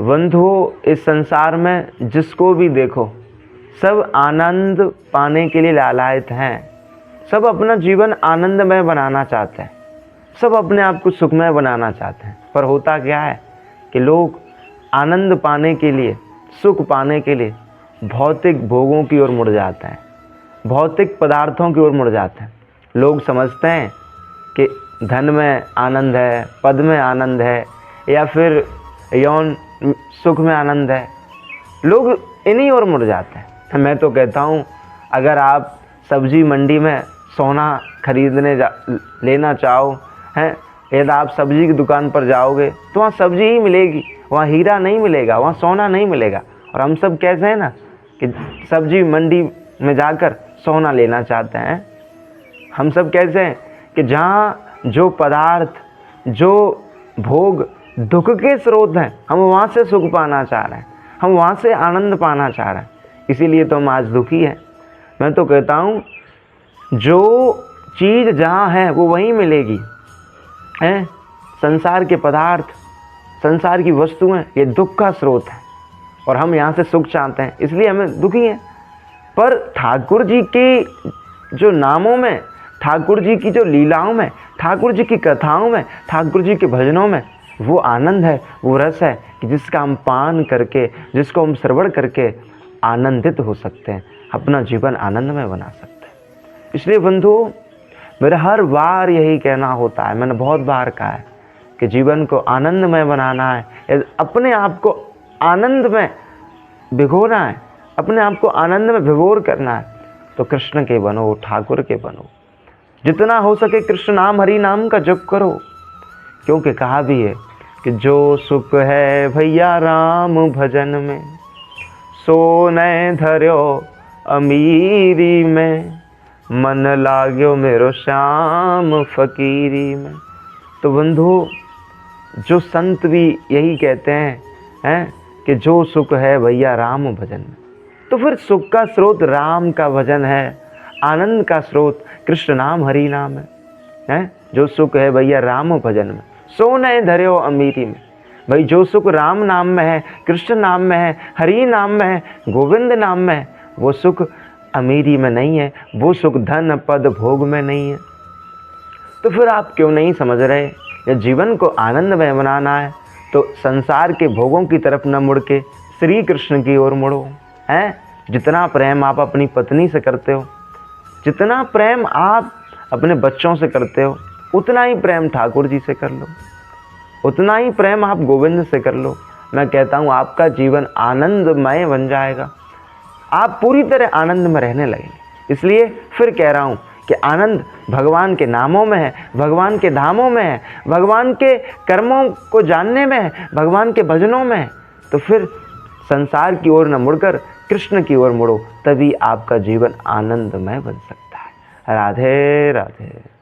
बंधुओं, इस संसार में जिसको भी देखो सब आनंद पाने के लिए लालायित हैं। सब अपना जीवन आनंदमय बनाना चाहते हैं, सब अपने आप को सुखमय बनाना चाहते हैं। पर होता क्या है कि लोग आनंद पाने के लिए, सुख पाने के लिए भौतिक भोगों की ओर मुड़ जाते हैं, भौतिक पदार्थों की ओर मुड़ जाते हैं। लोग समझते हैं कि धन में आनंद है, पद में आनंद है, या फिर यौन सुख में आनंद है। लोग इन्हीं ओर मुड़ जाते हैं। मैं तो कहता हूँ, अगर आप सब्जी मंडी में सोना खरीदने लेना चाहो हैं, यदि आप सब्जी की दुकान पर जाओगे तो वहाँ सब्जी ही मिलेगी, वहाँ हीरा नहीं मिलेगा, वहाँ सोना नहीं मिलेगा। और हम सब कैसे हैं ना कि सब्जी मंडी में जाकर सोना लेना चाहते हैं। हम सब कैसे हैं कि जहाँ जो पदार्थ, जो भोग दुख के स्रोत हैं, हम वहाँ से सुख पाना चाह रहे हैं, हम वहाँ से आनंद पाना चाह रहे हैं। इसीलिए तो हम आज दुखी हैं। मैं तो कहता हूँ, जो चीज़ जहाँ है वो वहीं मिलेगी हैं। संसार के पदार्थ, संसार की वस्तुएं ये दुख का स्रोत है, और हम यहाँ से सुख चाहते हैं, इसलिए हमें दुखी हैं। पर ठाकुर जी के जो नामों में, ठाकुर जी की जो लीलाओं में, ठाकुर जी की कथाओं में, ठाकुर जी के भजनों में वो आनंद है, वो रस है कि जिसका हम पान करके, जिसको हम श्रवण करके आनंदित हो सकते हैं, अपना जीवन आनंदमय बना सकते हैं। इसलिए बंधुओं, मेरा हर बार यही कहना होता है, मैंने बहुत बार कहा है कि जीवन को आनंदमय बनाना है, अपने आप को आनंद में भिगोना है, अपने आप को आनंद में विभोर करना है, तो कृष्ण के बनो, ठाकुर के बनो। जितना हो सके कृष्ण नाम, हरि नाम का जप करो। क्योंकि कहा भी है कि जो सुख है भैया राम भजन में, सो न धर्यो अमीरी में, मन लाग्यो मेरो श्याम फकीरी में। तो बंधु, जो संत भी यही कहते हैं कि जो सुख है भैया राम भजन में, तो फिर सुख का स्रोत राम का भजन है, आनंद का स्रोत कृष्ण नाम हरि नाम है। जो सुख है भैया राम भजन में, सो न धर्यो अमीरी में। भाई जो सुख राम नाम में है, कृष्ण नाम में है, हरि नाम में है, गोविंद नाम में है, वो सुख अमीरी में नहीं है, वो सुख धन पद भोग में नहीं है। तो फिर आप क्यों नहीं समझ रहे, जब जीवन को आनंदमय बनाना है तो संसार के भोगों की तरफ न मुड़ के श्री कृष्ण की ओर मुड़ो हैं। जितना प्रेम आप अपनी पत्नी से करते हो, जितना प्रेम आप अपने बच्चों से करते हो, उतना ही प्रेम ठाकुर जी से कर लो, उतना ही प्रेम आप गोविंद से कर लो। मैं कहता हूँ आपका जीवन आनंदमय बन जाएगा, आप पूरी तरह आनंद में रहने लगेंगे। इसलिए फिर कह रहा हूँ कि आनंद भगवान के नामों में है, भगवान के धामों में है, भगवान के कर्मों को जानने में है, भगवान के भजनों में है। तो फिर संसार की ओर न मुड़कर कृष्ण की ओर मुड़ो, तभी आपका जीवन आनंदमय बन सकता है। राधे राधे।